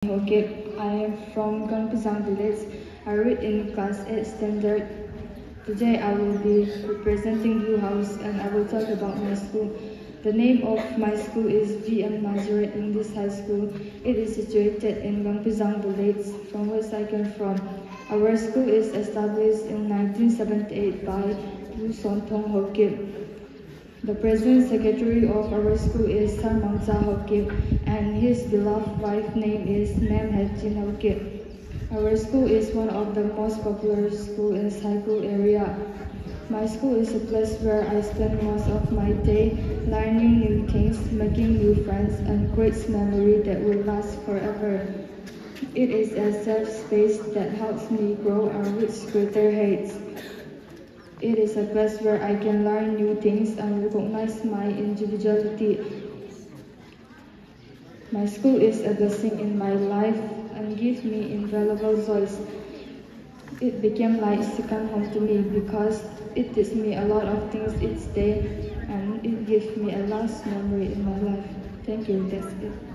Okay, I am from Gangpusang Village. I read in class 8 standard. Today I will be representing Blue House and I will talk about my school. The name of my school is VM Nazareth English High School. It is situated in Gangpusang Village, from where I came from. Our school is established in 1978 by Wu Sontong Hokip. The present secretary of our school is Sarmangsa Hokip, and his beloved wife name is Mem Hechin Hokip. Our school is one of the most popular schools in Saikul area. My school is a place where I spend most of my day learning new things, making new friends, and creates memories that will last forever. It is a safe space that helps me grow and reach greater heights. It is a place where I can learn new things and recognize my individuality. My school is a blessing in my life and gives me invaluable joys. It became like second home to me because it teaches me a lot of things each day and it gives me a last memory in my life. Thank you, that's it.